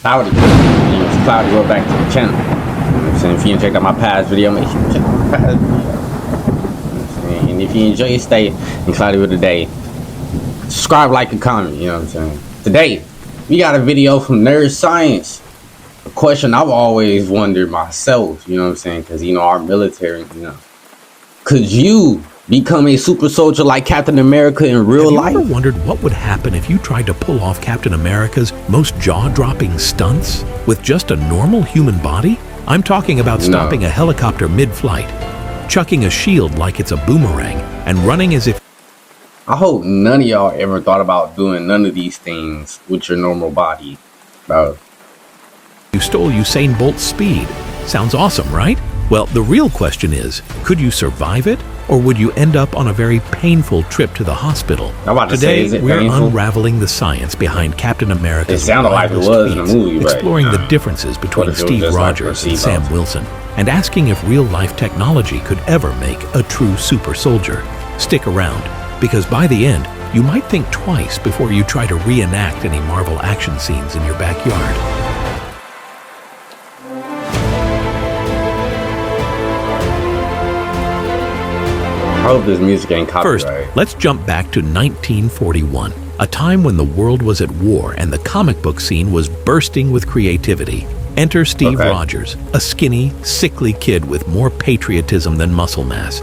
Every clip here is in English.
Cloudy. It's Cloudy. Go back to the channel. You know what I'm saying? If you check out my past video, make sure you check out my past video. You know what I'm saying? And if you enjoy your stay in Cloudy with today, subscribe, like, and comment. You know what I'm saying? Today, we got a video from Nerd Science. A question I've always wondered myself. You know what I'm saying? Because, you know, our military, you know. Could you become a super soldier like Captain America in real life? Have you ever wondered what would happen if you tried to pull off Captain America's most jaw-dropping stunts with just a normal human body? I'm talking about stopping a helicopter mid-flight, chucking a shield like it's a boomerang, and running as if... I hope none of y'all ever thought about doing none of these things with your normal body, bro. You stole Usain Bolt's speed. Sounds awesome, right? Well, the real question is, could you survive it? Or would you end up on a very painful trip to the hospital? Today, we're unraveling the science behind Captain America's wildest feats, exploring the differences between Steve Rogers and Sam Wilson, and asking if real-life technology could ever make a true super soldier. Stick around, because by the end, you might think twice before you try to reenact any Marvel action scenes in your backyard. I hope this music ain't copyright. First, let's jump back to 1941, a time when the world was at war and the comic book scene was bursting with creativity. Enter Steve Rogers, a skinny, sickly kid with more patriotism than muscle mass.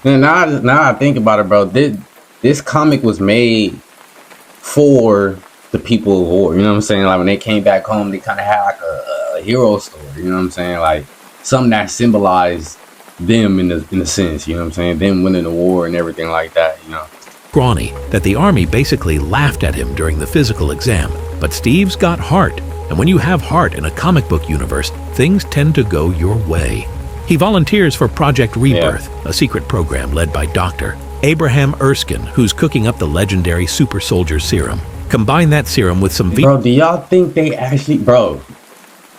Now I think about it, bro. This comic was made for the people of war. You know what I'm saying? Like when they came back home, they kind of had like a hero story. You know what I'm saying? Like something that symbolized them in a sense, you know what I'm saying? Them winning the war and everything like that, you know. Scrawny that the army basically laughed at him during the physical exam. But Steve's got heart, and when you have heart in a comic book universe, things tend to go your way. He volunteers for Project Rebirth, a secret program led by Dr. Abraham Erskine, who's cooking up the legendary super soldier serum. Combine that serum with some... Bro, do y'all think they actually... Bro,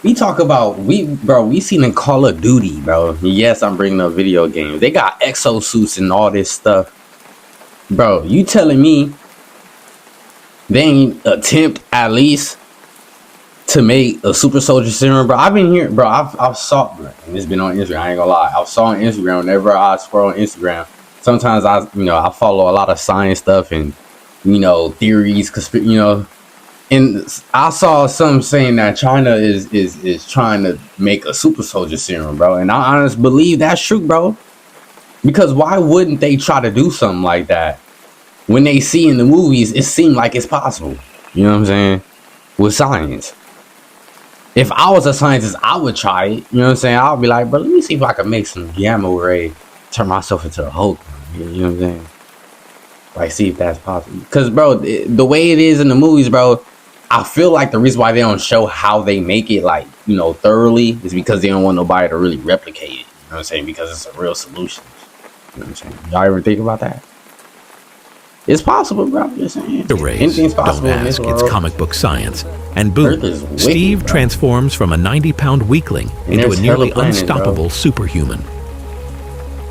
we talk about, we seen in Call of Duty, bro. Yes, I'm bringing up video games. They got exosuits and all this stuff. Bro, you telling me they ain't attempt at least to make a super soldier serum, bro? I've been here, bro. I've saw, bro, and it's been on Instagram. I ain't gonna lie. I saw on Instagram, whenever I scroll on Instagram, sometimes I follow a lot of science stuff and, you know, theories, you know. And I saw some saying that China is trying to make a super soldier serum, bro. And I honestly believe that's true, bro. Because why wouldn't they try to do something like that? When they see in the movies, it seemed like it's possible. You know what I'm saying? With science. If I was a scientist, I would try it. You know what I'm saying? I'll be like, bro, let me see if I can make some gamma ray, turn myself into a Hulk. You know what I'm saying? Like, see if that's possible. Because, bro, the way it is in the movies, bro, I feel like the reason why they don't show how they make it, like, you know, thoroughly is because they don't want nobody to really replicate it. You know what I'm saying? Because it's a real solution. You know what I'm saying? Y'all ever think about that? It's possible, bro. I'm just saying. The rays, anything's possible. Don't ask. It's comic book science. And boom, wicked, Steve transforms from a 90-pound weakling into a nearly unstoppable superhuman.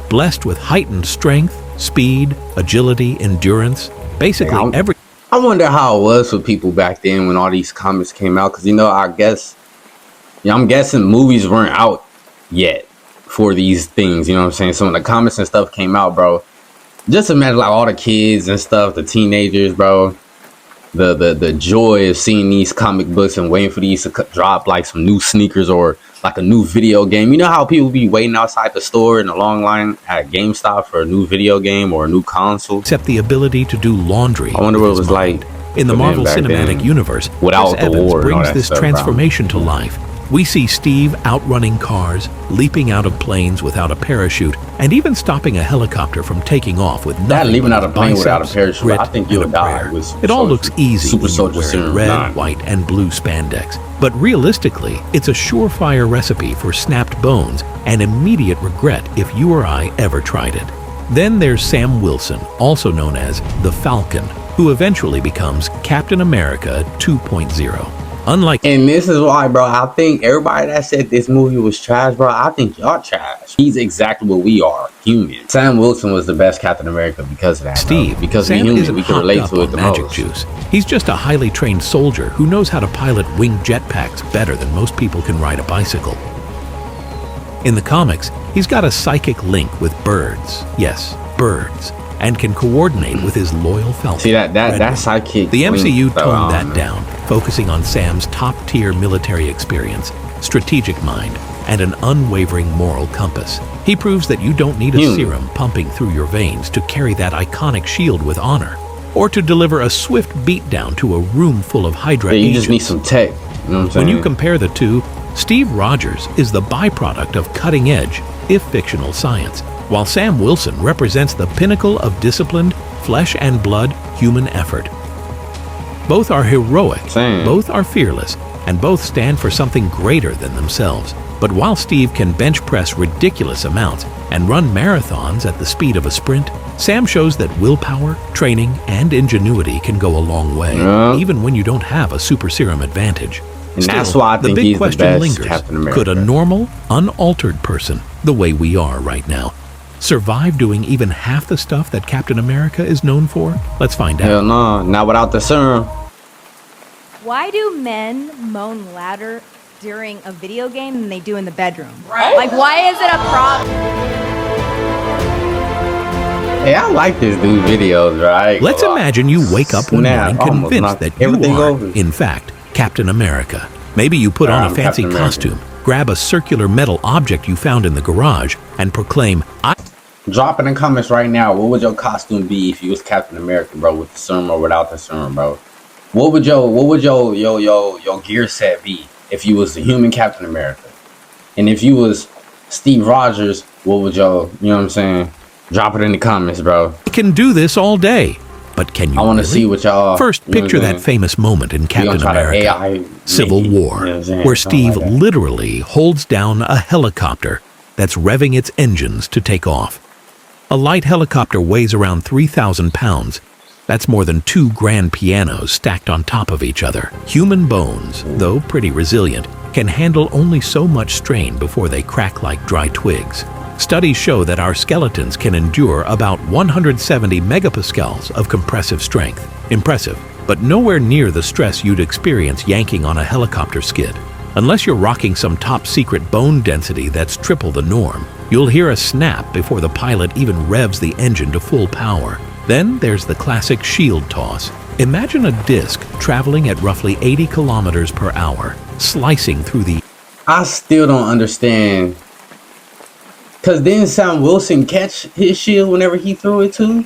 Blessed with heightened strength, speed, agility, endurance, basically every... I wonder how it was for people back then when all these comics came out. Because, you know, I'm guessing movies weren't out yet for these things. You know what I'm saying? So when the comics and stuff came out, bro, just imagine like all the kids and stuff, the teenagers, bro, the joy of seeing these comic books and waiting for these to drop like some new sneakers or like a new video game. You know how people be waiting outside the store in a long line at GameStop for a new video game or a new console? Except the ability to do laundry. I wonder what it was like in the Marvel Cinematic Universe. Without the war, brings this transformation to life. We see Steve outrunning cars, leaping out of planes without a parachute, and even stopping a helicopter from taking off with nothing. That leaving out a plane without a parachute, I think you'll die. It all looks easy when you're wearing red, white, and blue spandex. But realistically, it's a surefire recipe for snapped bones and immediate regret if you or I ever tried it. Then there's Sam Wilson, also known as the Falcon, who eventually becomes Captain America 2.0. Unlike... And this is why, bro, I think everybody that said this movie was trash, bro, I think y'all trash. He's exactly what we are, human. Sam Wilson was the best Captain America because of that, Steve, bro. Because Sam we're isn't human, we can relate to it the magic most. Juice. He's just a highly trained soldier who knows how to pilot winged jetpacks better than most people can ride a bicycle. In the comics, he's got a psychic link with birds. Yes, birds. And can coordinate with his loyal Falcon. See, that psychic The MCU link, toned that down, focusing on Sam's top-tier military experience, strategic mind, and an unwavering moral compass. He proves that you don't need a serum pumping through your veins to carry that iconic shield with honor, or to deliver a swift beatdown to a room full of Hydra agents. You just need some tech. You know what I'm saying? When you compare the two, Steve Rogers is the byproduct of cutting-edge, if fictional, science, while Sam Wilson represents the pinnacle of disciplined, flesh-and-blood human effort. Both are heroic, both are fearless, and both stand for something greater than themselves. But while Steve can bench press ridiculous amounts and run marathons at the speed of a sprint, Sam shows that willpower, training, and ingenuity can go a long way, even when you don't have a super serum advantage. And Still, that's why I think the big he's question the best lingers, Captain America. could a normal, unaltered person, the way we are right now, survive doing even half the stuff that Captain America is known for? Let's find out. Hell no, not without the serum. Why do men moan louder during a video game than they do in the bedroom? Right? Like, why is it a problem? Hey, I like this dude videos, right? Let's imagine you wake up one morning convinced that you are, in fact, Captain America. Maybe you put on a fancy costume, grab a circular metal object you found in the garage, and proclaim, Drop in the comments right now, what would your costume be if you was Captain America, bro, with the serum or without the serum, bro? What would your gear set be if you was the human Captain America? And if you was Steve Rogers, what would you know what I'm saying? Drop it in the comments, bro. I can do this all day. But can you I want to see what y'all... First, picture that famous moment in Captain America, Civil War, where Steve literally holds down a helicopter that's revving its engines to take off. A light helicopter weighs around 3,000 pounds. That's more than 2 grand pianos stacked on top of each other. Human bones, though pretty resilient, can handle only so much strain before they crack like dry twigs. Studies show that our skeletons can endure about 170 megapascals of compressive strength. Impressive, but nowhere near the stress you'd experience yanking on a helicopter skid. Unless you're rocking some top-secret bone density that's triple the norm, you'll hear a snap before the pilot even revs the engine to full power. Then there's the classic shield toss. Imagine a disc traveling at roughly 80 kilometers per hour, slicing through the... I still don't understand. Because didn't Sam Wilson catch his shield whenever he threw it too?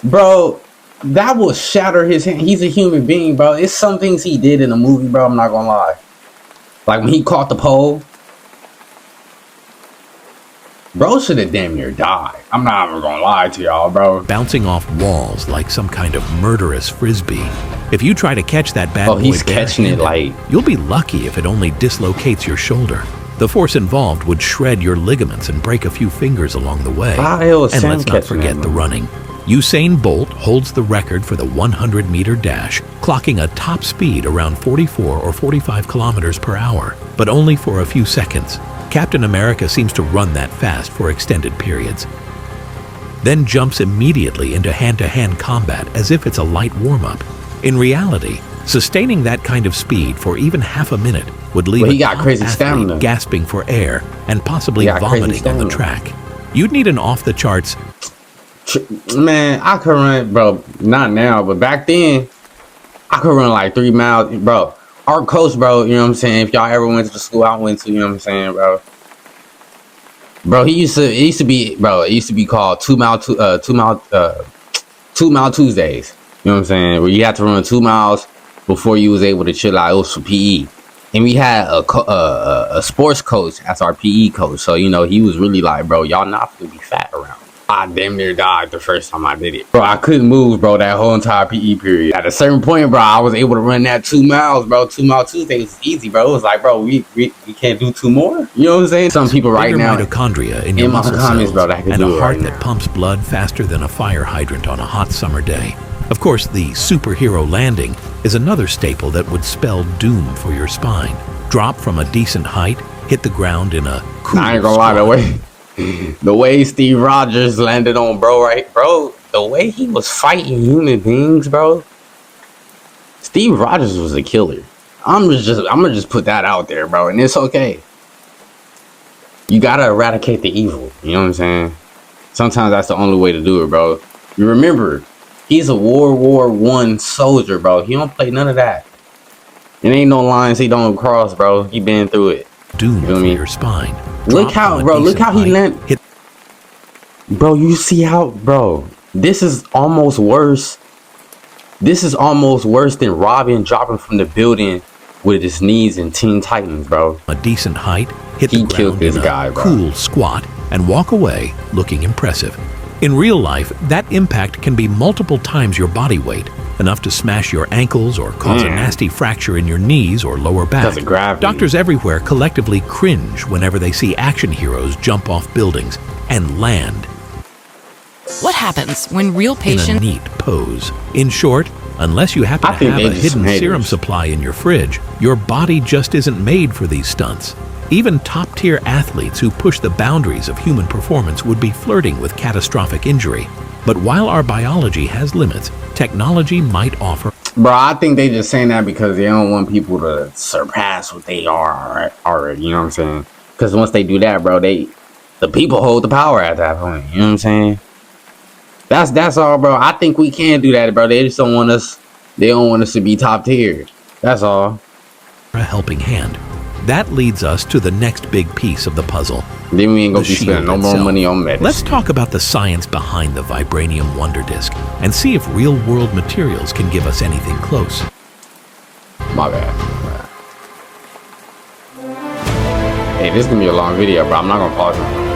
Bro, that will shatter his hand. He's a human being, bro. It's some things he did in the movie, bro. I'm not gonna lie. Like when he caught the pole. Bro should have damn near died. I'm not even gonna lie to y'all, bro. Bouncing off walls like some kind of murderous frisbee. If you try to catch that bad boy he's catching it like... You'll be lucky if it only dislocates your shoulder. The force involved would shred your ligaments and break a few fingers along the way. And let's not forget the running. Usain Bolt holds the record for the 100-meter dash, clocking a top speed around 44 or 45 kilometers per hour, but only for a few seconds. Captain America seems to run that fast for extended periods, then jumps immediately into hand-to-hand combat as if it's a light warm-up. In reality, sustaining that kind of speed for even half a minute would leave a top athlete gasping for air and possibly vomiting on the track. You'd need an off-the-charts... Man, I could run, bro, not now, but back then, I could run like 3 miles, bro. Our coach, bro, you know what I'm saying? If y'all ever went to the school I went to, you know what I'm saying, bro? Bro, it used to be called 2 mile Tuesdays. You know what I'm saying? Where you had to run 2 miles before you was able to chill out. It was for PE. And we had a sports coach as our PE coach. So, you know, he was really like, bro, y'all not gonna be fat around. I damn near died the first time I did it. Bro, I couldn't move, bro, that whole entire PE period. At a certain point, bro, I was able to run that 2 miles, bro. 2 mile Tuesday was easy, bro. It was like, bro, we can't do 2 more. You know what I'm saying? Some people right now mitochondria in your muscle comments, cells, bro, that can and do a heart right that pumps blood faster than a fire hydrant on a hot summer day. Of course, the superhero landing is another staple that would spell doom for your spine. Drop from a decent height, hit the ground in a cool I ain't gonna lie, the way Steve Rogers landed on bro, the way he was fighting human beings, bro. Steve Rogers was a killer. I'm gonna just put that out there, bro, and it's okay. You gotta eradicate the evil. You know what I'm saying? Sometimes that's the only way to do it, bro. You remember, he's a World War I soldier, bro. He don't play none of that. It ain't no lines he don't cross, bro. He been through it. Doom for your spine. Look how he landed. Bro, you see how, bro, this is almost worse. This is almost worse than Robin dropping from the building with his knees in Teen Titans, bro. A decent height, hit the killed ground this in guy, a bro. cool squat, and walk away looking impressive. In real life, that impact can be multiple times your body weight, enough to smash your ankles or cause a nasty fracture in your knees or lower back. Because of gravity. Doctors everywhere collectively cringe whenever they see action heroes jump off buildings and land What happens when real in a patients... neat pose. In short, unless you happen to think have they a just hidden haters. serum supply in your fridge, your body just isn't made for these stunts. Even top-tier athletes who push the boundaries of human performance would be flirting with catastrophic injury. But while our biology has limits, technology might offer... Bro, I think they just saying that because they don't want people to surpass what they are already. You know what I'm saying? Because once they do that, bro, the people hold the power at that point. You know what I'm saying? That's all, bro. I think we can do that, bro. They just don't want us. They don't want us to be top tier. That's all. a helping hand. That leads us to the next big piece of the puzzle. Then we ain't gonna the be spending no shield more itself. money on medicine. Let's talk about the science behind the Vibranium Wonder Disc and see if real-world materials can give us anything close. My bad. Hey, this is gonna be a long video, bro. I'm not gonna pause it.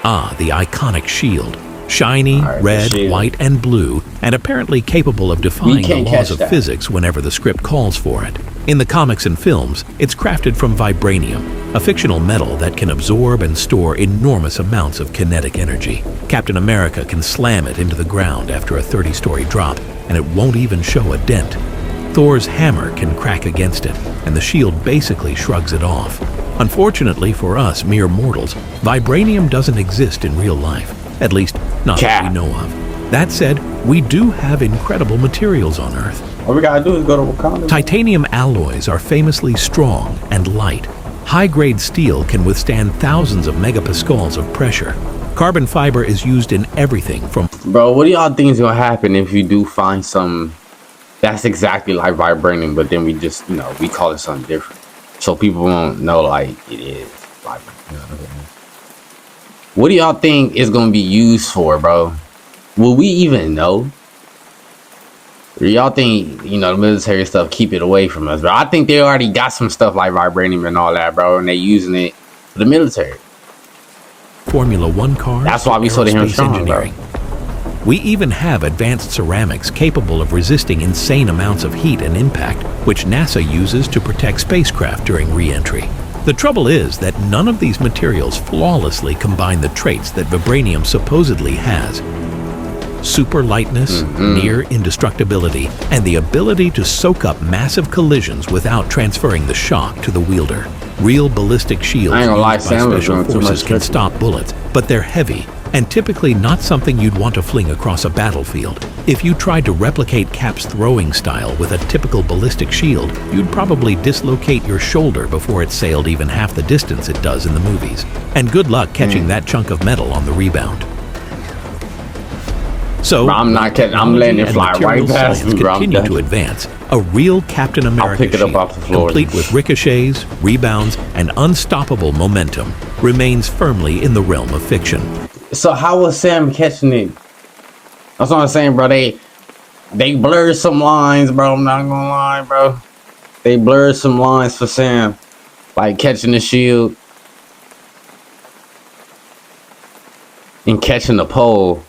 Ah, the iconic shield. Shiny, All right, the red, shield. white, and blue, and apparently capable of defying the can't laws catch of that. physics whenever the script calls for it. In the comics and films, it's crafted from vibranium, a fictional metal that can absorb and store enormous amounts of kinetic energy. Captain America can slam it into the ground after a 30-story drop, and it won't even show a dent. Thor's hammer can crack against it, and the shield basically shrugs it off. Unfortunately for us mere mortals, vibranium doesn't exist in real life, at least not that we know of. That said, we do have incredible materials on Earth. All we gotta do is go to Wakanda. Titanium alloys are famously strong and light. High-grade steel can withstand thousands of megapascals of pressure. Carbon fiber is used in everything from... Bro, what do y'all think is gonna happen if you do find some that's exactly like vibranium, but then we just, you know, we call it something different, so people won't know like it is vibranium. What do y'all think is gonna be used for, bro? Will we even know? Or y'all think, you know, the military stuff keep it away from us, bro? I think they already got some stuff like vibranium and all that, bro, and they using it for the military. Formula One cars. That's why we so damn aerospace strong, bro. engineering. We even have advanced ceramics capable of resisting insane amounts of heat and impact, which NASA uses to protect spacecraft during re-entry. The trouble is that none of these materials flawlessly combine the traits that vibranium supposedly has. Super lightness, near indestructibility, and the ability to soak up massive collisions without transferring the shock to the wielder. Real ballistic shields I ain't gonna lie, used by Sam was special doing too forces much can tricking. stop bullets, but they're heavy and typically not something you'd want to fling across a battlefield. If you tried to replicate Cap's throwing style with a typical ballistic shield, you'd probably dislocate your shoulder before it sailed even half the distance it does in the movies. And good luck catching that chunk of metal on the rebound. So, Bro, I'm not kidding. I'm letting it fly right past me, bro. I'm continue done. to advance. A real Captain America pick it up shield, off the floor. complete with ricochets, rebounds, and unstoppable momentum, remains firmly in the realm of fiction. So how was Sam catching it? That's what I'm saying, bro. They blurred some lines, bro. I'm not gonna lie, bro. They blurred some lines for Sam, like catching the shield and catching the pole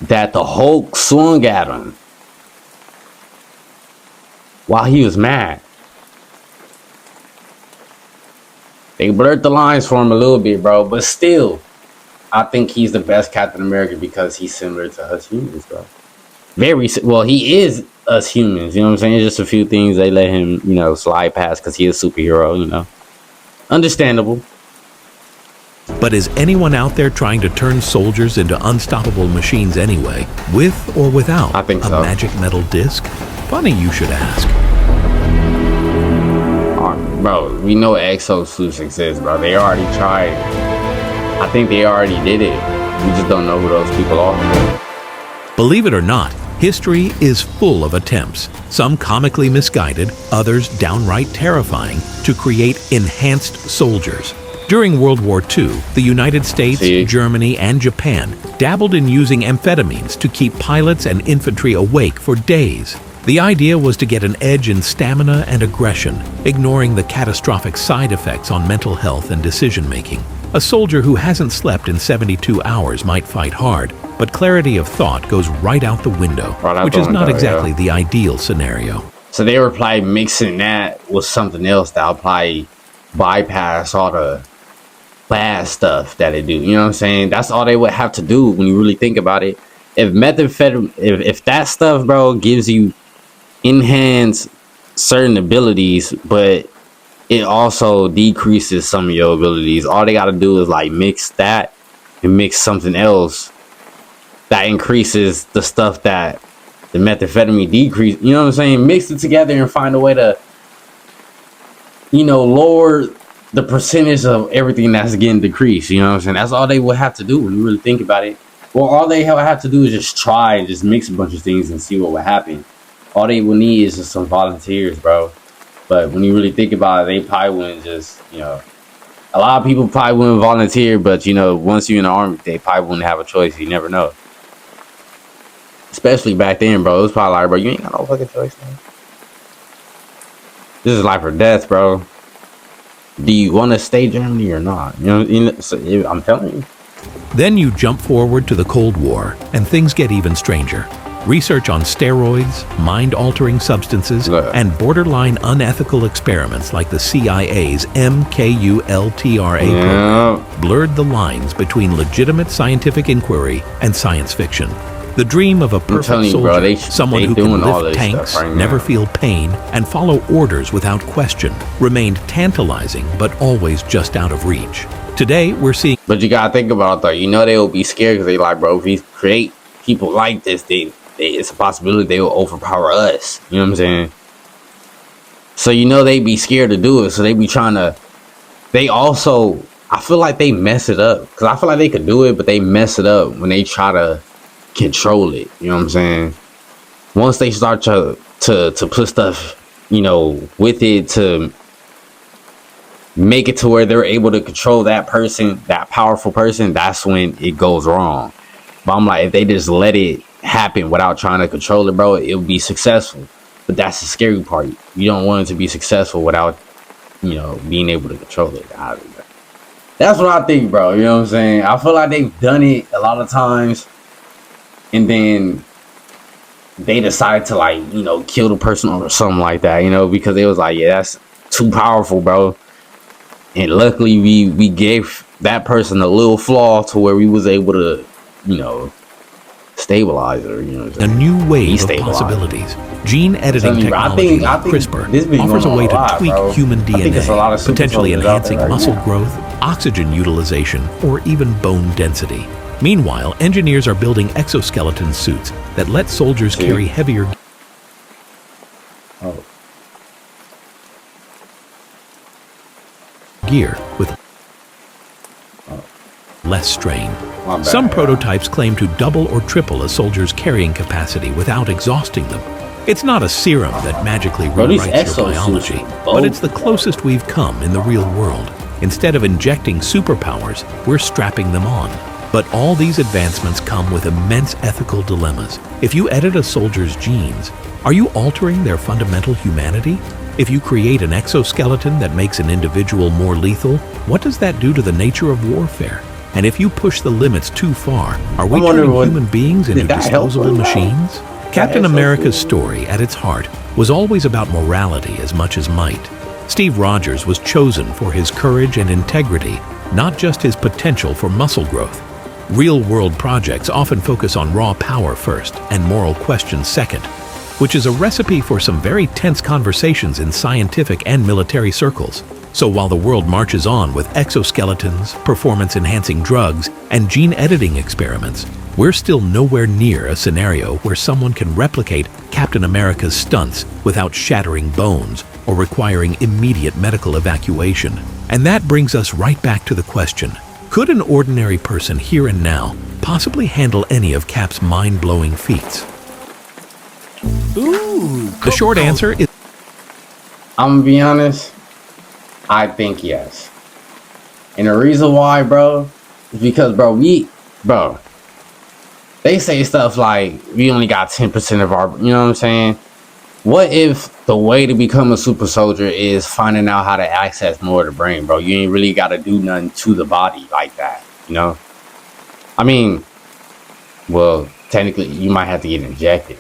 that the Hulk swung at him while he was mad. They blurred the lines for him a little bit, bro, but still, I think he's the best Captain America because he's similar to us humans, bro. Well, he is us humans. You know what I'm saying? Just a few things they let him, slide past because he's a superhero. Understandable. But is anyone out there trying to turn soldiers into unstoppable machines anyway, with or without I think a so. magic metal disc? Funny you should ask. Bro, we know exosuits exist, bro. They already tried. I think they already did it. We just don't know who those people are. Believe it or not, history is full of attempts, some comically misguided, others downright terrifying, to create enhanced soldiers. During World War II, the United States, Germany, and Japan dabbled in using amphetamines to keep pilots and infantry awake for days. The idea was to get an edge in stamina and aggression, ignoring the catastrophic side effects on mental health and decision-making. A soldier who hasn't slept in 72 hours might fight hard, but clarity of thought goes right out the window, which is not exactly the ideal scenario. So they were probably mixing that with something else that'll probably bypass all the bad stuff that they do. You know what I'm saying? That's all they would have to do when you really think about it. If methamphetamine, if that stuff, bro, gives you enhanced certain abilities, but it also decreases some of your abilities, all they got to do is like mix that and mix something else that increases the stuff that the methamphetamine decrease. You know what I'm saying? Mix it together and find a way to, lower the percentage of everything that's getting decreased. You know what I'm saying? That's all they would have to do when you really think about it. Well, all they have to do is just try and just mix a bunch of things and see what would happen. All they will need is just some volunteers, bro. But when you really think about it, they probably wouldn't just, a lot of people probably wouldn't volunteer, but, once you're in the army, they probably wouldn't have a choice. You never know. Especially back then, bro. It was probably like, bro, you ain't got no fucking choice, man. This is life or death, bro. Do you want to stay Germany or not? So I'm telling you. Then you jump forward to the Cold War, and things get even stranger. Research on steroids, mind-altering substances, and borderline unethical experiments like the CIA's MKULTRA program blurred the lines between legitimate scientific inquiry and science fiction. The dream of a perfect soldier, someone who can lift tanks, never feel pain, and follow orders without question, remained tantalizing but always just out of reach. Today, we're seeing... But you gotta think about it, though. They will be scared because they like, bro, if we create people like this, it's a possibility they will overpower us. You know what I'm saying? So, they be scared to do it. So they be trying to... They also... I feel like they mess it up. Because I feel like they could do it, but they mess it up when they try to control it. You know what I'm saying? Once they start to put stuff, with it to make it to where they're able to control that person, that powerful person, that's when it goes wrong. But I'm like, if they just let it happen without trying to control it, bro, it'll be successful. But that's the scary part. You don't want it to be successful without, being able to control it. That's what I think, bro. You know what I'm saying? I feel like they've done it a lot of times, and then they decide to kill the person or something like that, because they was like, yeah, that's too powerful, bro. And luckily we gave that person a little flaw to where we was able to, stabilize her. A new wave of possibilities. Gene editing technology like CRISPR offers a way to tweak human DNA, potentially enhancing muscle growth, oxygen utilization, or even bone density. Meanwhile, engineers are building exoskeleton suits that let soldiers carry heavier gear with less strain. Some prototypes claim to double or triple a soldier's carrying capacity without exhausting them. It's not a serum that magically rewrites your biology, but it's the closest we've come in the real world. Instead of injecting superpowers, we're strapping them on. But all these advancements come with immense ethical dilemmas. If you edit a soldier's genes, are you altering their fundamental humanity? If you create an exoskeleton that makes an individual more lethal, what does that do to the nature of warfare? And if you push the limits too far, are we turning human beings into disposable machines? Captain America's story, at its heart, was always about morality as much as might. Steve Rogers was chosen for his courage and integrity, not just his potential for muscle growth. Real-world projects often focus on raw power first and moral questions second, which is a recipe for some very tense conversations in scientific and military circles. So while the world marches on with exoskeletons, performance-enhancing drugs, and gene editing experiments, we're still nowhere near a scenario where someone can replicate Captain America's stunts without shattering bones or requiring immediate medical evacuation. And that brings us right back to the question, could an ordinary person here and now possibly handle any of Cap's mind-blowing feats? The short answer is... I'm gonna be honest, I think yes. And the reason why, bro, is because, bro, they say stuff like, we only got 10% of our, you know what I'm saying? What if the way to become a super soldier is finding out how to access more of the brain, bro? You ain't really got to do nothing to the body like that, you know? I mean, well, technically, you might have to get injected.